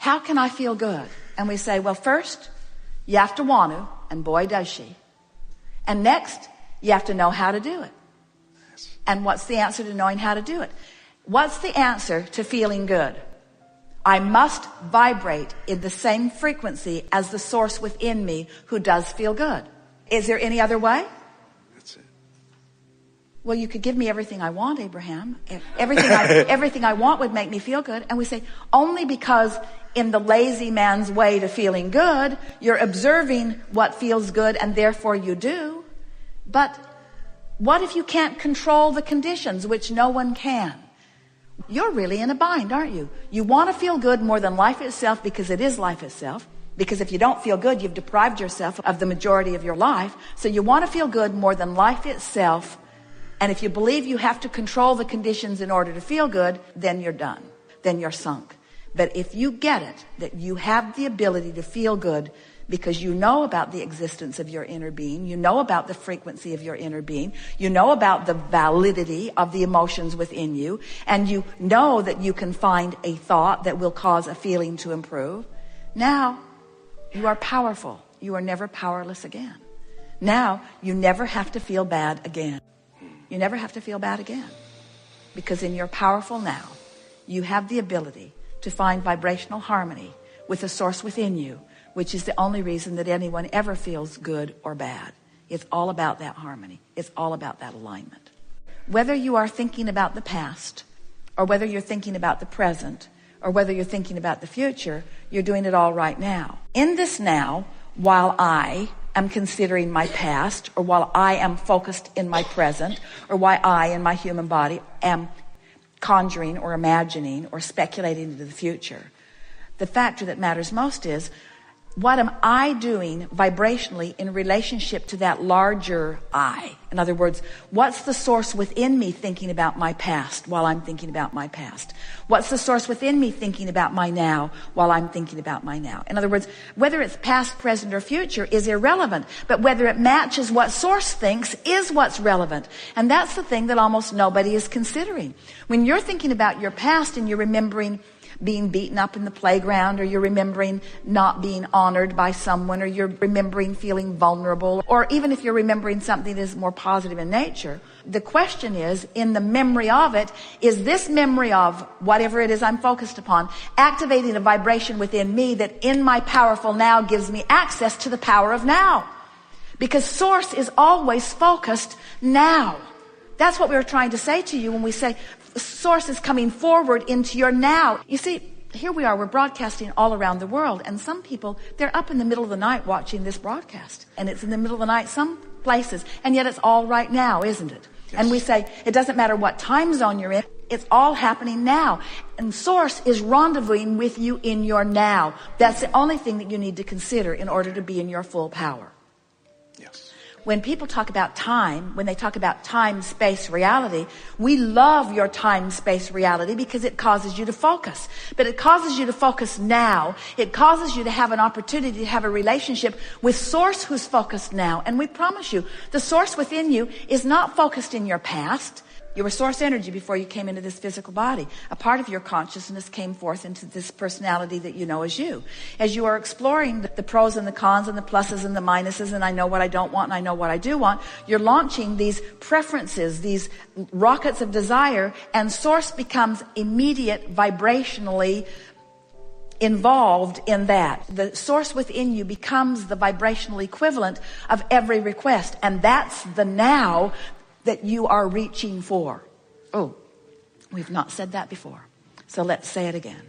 how can I feel good? And we say, well, first, you have to want to, and boy, does she. And next, you have to know how to do it. And what's the answer to knowing how to do it? What's the answer to feeling good? I must vibrate in the same frequency as the source within me who does feel good. Is there any other way? That's it. Well, you could give me everything I want, Abraham. Everything I want would make me feel good. And we say, only because in the lazy man's way to feeling good, you're observing what feels good and therefore you do. But what if you can't control the conditions, which no one can? You're really in a bind, aren't you? You want to feel good more than life itself because it is life itself. Because if you don't feel good, you've deprived yourself of the majority of your life. So you want to feel good more than life itself. And if you believe you have to control the conditions in order to feel good, then you're done. Then you're sunk. But if you get it, that you have the ability to feel good because you know about the existence of your inner being, you know about the frequency of your inner being, you know about the validity of the emotions within you, and you know that you can find a thought that will cause a feeling to improve, now you are powerful. You are never powerless again. Now you never have to feel bad again. You never have to feel bad again. Because in your powerful now, you have the ability to find vibrational harmony with the source within you, which is the only reason that anyone ever feels good or bad. It's all about that harmony. It's all about that alignment. Whether you are thinking about the past, or whether you're thinking about the present, or whether you're thinking about the future, you're doing it all right now. In this now, while I am considering my past, or while I am focused in my present, or while I in my human body am conjuring or imagining or speculating into the future, the factor that matters most is, what am I doing vibrationally in relationship to that larger I? In other words, what's the source within me thinking about my past while I'm thinking about my past? What's the source within me thinking about my now while I'm thinking about my now? In other words, whether it's past, present, or future is irrelevant, but whether it matches what source thinks is what's relevant. And that's the thing that almost nobody is considering. When you're thinking about your past and you're remembering being beaten up in the playground, or you're remembering not being honored by someone, or you're remembering feeling vulnerable, or even if you're remembering something that is more positive in nature, the question is, in the memory of it, is this memory of whatever it is I'm focused upon activating a vibration within me that in my powerful now gives me access to the power of now? Because source is always focused now. That's what we were trying to say to you when we say source is coming forward into your now. You see, here we are, we're broadcasting all around the world, and some people, they're up in the middle of the night watching this broadcast, and it's in the middle of the night some places, and yet it's all right now, isn't it? Yes. And we say, it doesn't matter what time zone you're in, it's all happening now. And source is rendezvousing with you in your now. That's the only thing that you need to consider in order to be in your full power. Yes. When people talk about time, when they talk about time, space, reality, we love your time, space, reality because it causes you to focus. But it causes you to focus now. It causes you to have an opportunity to have a relationship with source who's focused now. And we promise you, the source within you is not focused in your past. You were source energy before you came into this physical body. A part of your consciousness came forth into this personality that you know as you. As you are exploring the pros and the cons and the pluses and the minuses, and I know what I don't want and I know what I do want, you're launching these preferences, these rockets of desire, and source becomes immediate vibrationally involved in that. The source within you becomes the vibrational equivalent of every request, and that's the now that you are reaching for. Oh, we've not said that before. So let's say it again.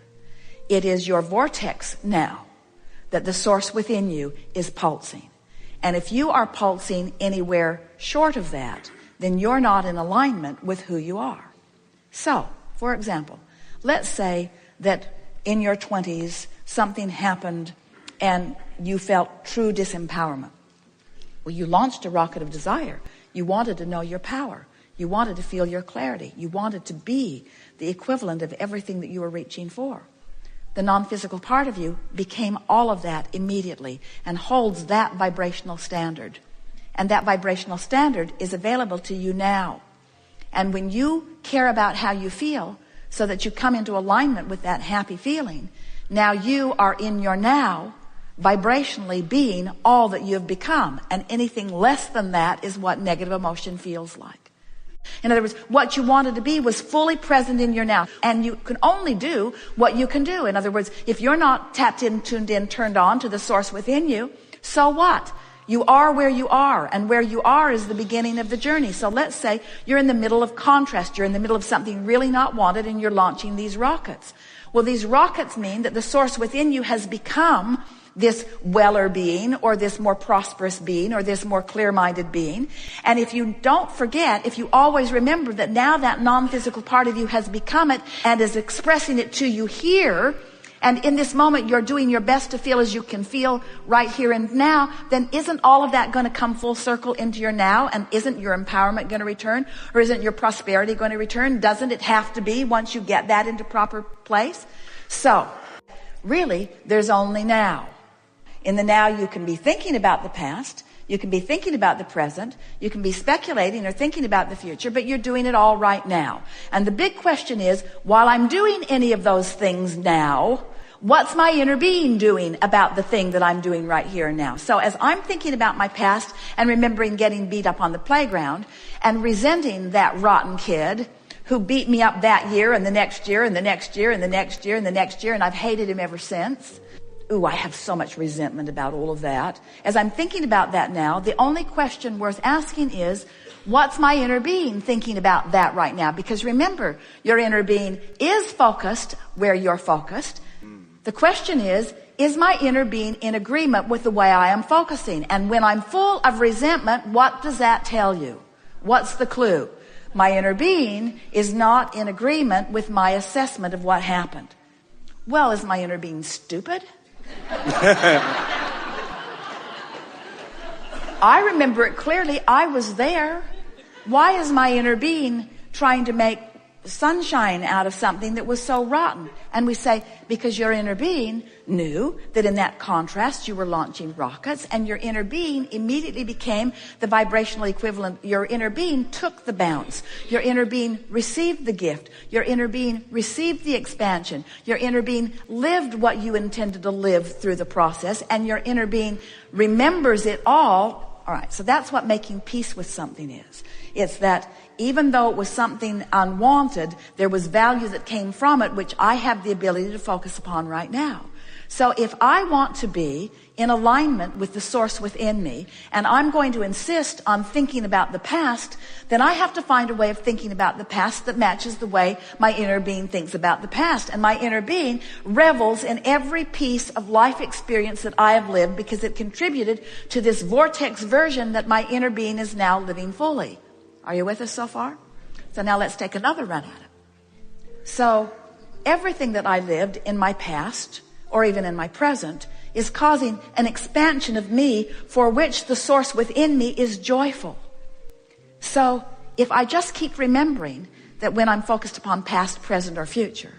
It is your vortex now that the source within you is pulsing. And if you are pulsing anywhere short of that, then you're not in alignment with who you are. So, for example, let's say that in your 20s, something happened and you felt true disempowerment. Well, you launched a rocket of desire. You wanted to know your power. You wanted to feel your clarity. You wanted to be the equivalent of everything that you were reaching for. The non-physical part of you became all of that immediately and holds that vibrational standard. And that vibrational standard is available to you now. And when you care about how you feel so that you come into alignment with that happy feeling, Now you are in your now, vibrationally being all that you have become. And anything less than that is what negative emotion feels like. In other words, what you wanted to be was fully present in your now. And you can only do what you can do. In other words, if you're not tapped in, tuned in, turned on to the source within you, so what? You are where you are, and where you are is the beginning of the journey. So let's say you're in the middle of contrast. You're in the middle of something really not wanted, and you're launching these rockets. Well, these rockets mean that the source within you has become this weller being, or this more prosperous being, or this more clear-minded being. And if you don't forget, if you always remember that now that non-physical part of you has become it and is expressing it to you here, and in this moment you're doing your best to feel as you can feel right here and now, then isn't all of that going to come full circle into your now? And isn't your empowerment going to return? Or isn't your prosperity going to return? Doesn't it have to be once you get that into proper place? So, really, there's only now. In the now, you can be thinking about the past, you can be thinking about the present, you can be speculating or thinking about the future, but you're doing it all right now. And the big question is, while I'm doing any of those things now, what's my inner being doing about the thing that I'm doing right here and now? So as I'm thinking about my past and remembering getting beat up on the playground and resenting that rotten kid who beat me up that year and the next year and the next year and the next year and the next year, and I've hated him ever since. Ooh, I have so much resentment about all of that. As I'm thinking about that now, the only question worth asking is, what's my inner being thinking about that right now? Because remember, your inner being is focused where you're focused. The question is my inner being in agreement with the way I am focusing? And when I'm full of resentment, what does that tell you? What's the clue? My inner being is not in agreement with my assessment of what happened. Well, is my inner being stupid? I remember it clearly. I was there. Why is my inner being trying to make sunshine out of something that was so rotten? And we say, because your inner being knew that in that contrast you were launching rockets, and your inner being immediately became the vibrational equivalent. Your inner being took the bounce. Your inner being received the gift. Your inner being received the expansion. Your inner being lived what you intended to live through the process, and your inner being remembers it all. All right, so that's what making peace with something is. It's that even though it was something unwanted, there was value that came from it, which I have the ability to focus upon right now. So if I want to be in alignment with the source within me, and I'm going to insist on thinking about the past, then I have to find a way of thinking about the past that matches the way my inner being thinks about the past. And my inner being revels in every piece of life experience that I have lived, because it contributed to this vortex version that my inner being is now living fully. Are you with us so far? So now let's take another run at it. So everything that I lived in my past, or even in my present, is causing an expansion of me for which the source within me is joyful. So if I just keep remembering that when I'm focused upon past, present, or future,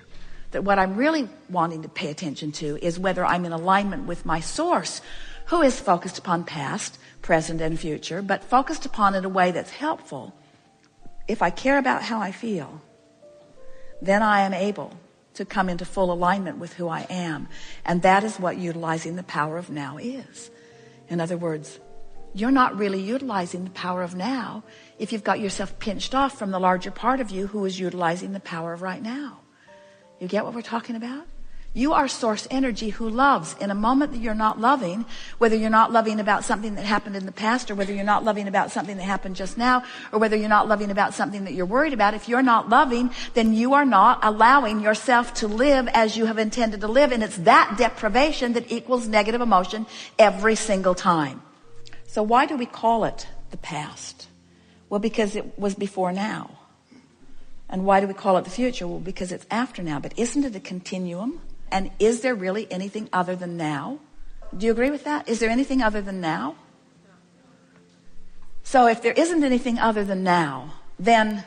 that what I'm really wanting to pay attention to is whether I'm in alignment with my source, who is focused upon past, present, and future, but focused upon in a way that's helpful. If I care about how I feel, then I am able to come into full alignment with who I am. And that is what utilizing the power of now is. In other words, you're not really utilizing the power of now if you've got yourself pinched off from the larger part of you who is utilizing the power of right now. You get what we're talking about? You are source energy who loves. In a moment that you're not loving, whether you're not loving about something that happened in the past, or whether you're not loving about something that happened just now, or whether you're not loving about something that you're worried about, if you're not loving, then you are not allowing yourself to live as you have intended to live. And it's that deprivation that equals negative emotion every single time. So why do we call it the past? Well, because it was before now. And why do we call it the future? Well, because it's after now. But isn't it a continuum? And is there really anything other than now? Do you agree with that? Is there anything other than now? So if there isn't anything other than now, then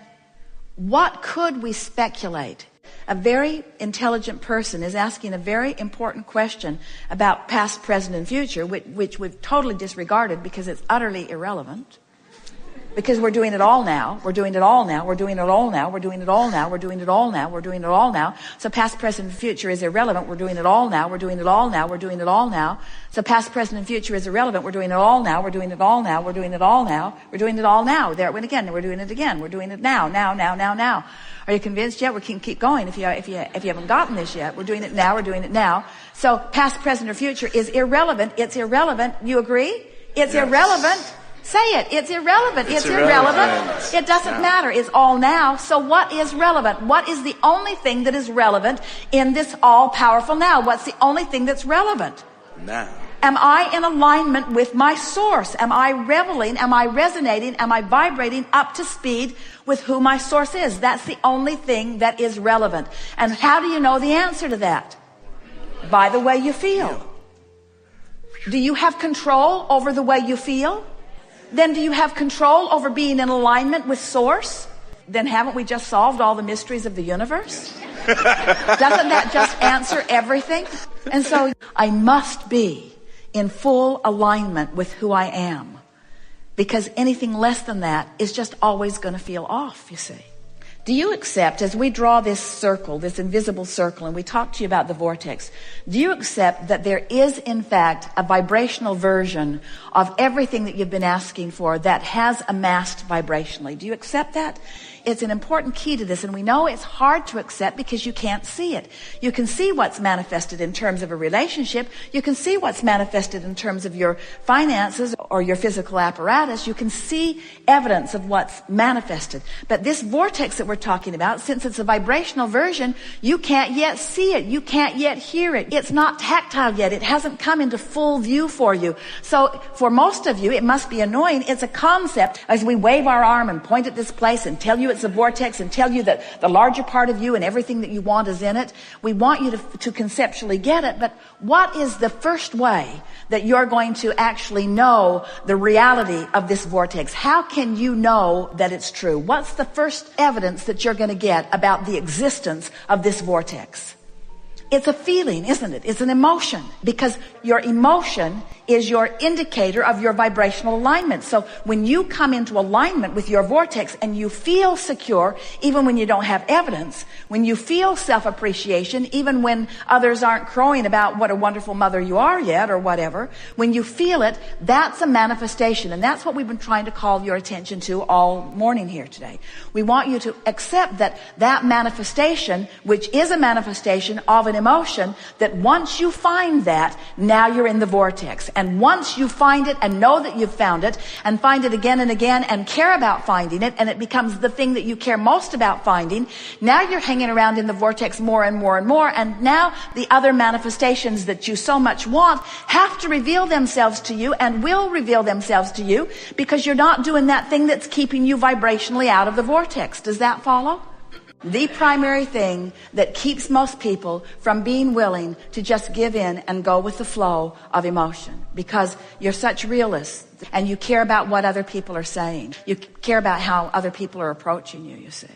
what could we speculate? A very intelligent person is asking a very important question about past, present, and future, which we've totally disregarded because it's utterly irrelevant. Because we're doing it all now. We're doing it all now. We're doing it all now. We're doing it all now. We're doing it all now. We're doing it all now. So past, present, and future is irrelevant. We're doing it all now. We're doing it all now. We're doing it all now. So past, present, and future is irrelevant. We're doing it all now. We're doing it all now. We're doing it all now. We're doing it all now. There it went again. We're doing it again. We're doing it now. Now. Are you convinced yet? We can keep going if you haven't gotten this yet. We're doing it now. We're doing it now. So past, present, or future is irrelevant. It's irrelevant. You agree? It's irrelevant. Say it. It's irrelevant. It's irrelevant. It doesn't matter. It's all now. So what is relevant? What is the only thing that is relevant in this all-powerful now? What's the only thing that's relevant? Now. Am I in alignment with my source? Am I reveling? Am I resonating? Am I vibrating up to speed with who my source is? That's the only thing that is relevant. And how do you know the answer to that? By the way you feel. Do you have control over the way you feel? Then do you have control over being in alignment with source? Then haven't we just solved all the mysteries of the universe? Doesn't that just answer everything? And so I must be in full alignment with who I am, because anything less than that is just always going to feel off, you see. Do you accept, as we draw this circle, this invisible circle, and we talk to you about the vortex, do you accept that there is, in fact, a vibrational version of everything that you've been asking for that has amassed vibrationally? Do you accept that? It's an important key to this, and we know it's hard to accept because you can't see it. You can see what's manifested in terms of a relationship. You can see what's manifested in terms of your finances or your physical apparatus. You can see evidence of what's manifested. But this vortex that we're talking about, since it's a vibrational version, you can't yet see it. You can't yet hear it. It's not tactile yet. It hasn't come into full view for you. So for most of you, it must be annoying. It's a concept as we wave our arm and point at this place and tell you it's a vortex and tell you that the larger part of you and everything that you want is in it. We want you to conceptually get it, but what is the first way that you're going to actually know the reality of this vortex? How can you know that it's true? What's the first evidence that you're going to get about the existence of this vortex? It's a feeling, isn't it? It's an emotion, because your emotion is your indicator of your vibrational alignment. So when you come into alignment with your vortex and you feel secure, even when you don't have evidence, when you feel self-appreciation, even when others aren't crowing about what a wonderful mother you are yet or whatever, when you feel it, that's a manifestation. And that's what we've been trying to call your attention to all morning here today. We want you to accept that manifestation, which is a manifestation of an emotion, that once you find that, now you're in the vortex. And once you find it and know that you've found it and find it again and again and care about finding it, and it becomes the thing that you care most about finding, now you're hanging around in the vortex more and more and more, and now the other manifestations that you so much want have to reveal themselves to you and will reveal themselves to you, because you're not doing that thing that's keeping you vibrationally out of the vortex. Does that follow? The primary thing that keeps most people from being willing to just give in and go with the flow of emotion, because you're such realists and you care about what other people are saying. You care about how other people are approaching you, you see.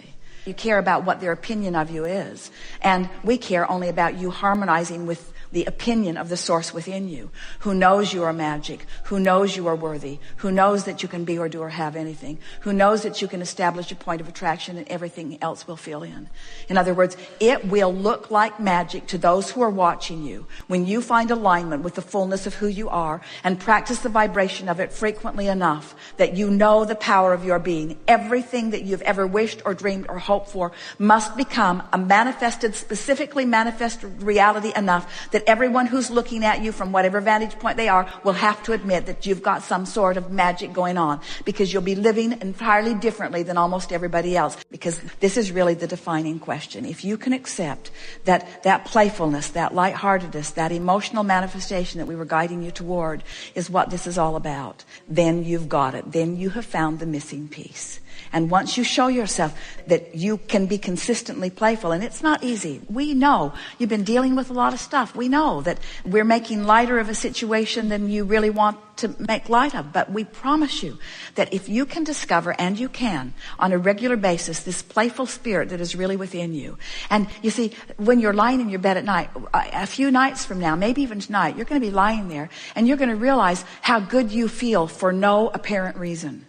You care about what their opinion of you is. And we care only about you harmonizing with the opinion of the source within you, who knows you are magic, who knows you are worthy, who knows that you can be or do or have anything, who knows that you can establish a point of attraction and everything else will fill in. In other words, it will look like magic to those who are watching you when you find alignment with the fullness of who you are and practice the vibration of it frequently enough that you know the power of your being. Everything that you've ever wished or dreamed or hoped for must become a manifested, specifically manifested reality enough that everyone who's looking at you from whatever vantage point they are will have to admit that you've got some sort of magic going on, because you'll be living entirely differently than almost everybody else. Because this is really the defining question. If you can accept that playfulness, that lightheartedness, that emotional manifestation that we were guiding you toward is what this is all about, then you've got it. Then you have found the missing piece. And once you show yourself that you can be consistently playful, and it's not easy. We know you've been dealing with a lot of stuff. We know that we're making lighter of a situation than you really want to make light of. But we promise you that if you can discover, and you can, on a regular basis, this playful spirit that is really within you. And you see, when you're lying in your bed at night, a few nights from now, maybe even tonight, you're going to be lying there and you're going to realize how good you feel for no apparent reason.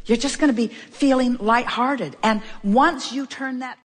You're just going to be feeling lighthearted. And once you turn that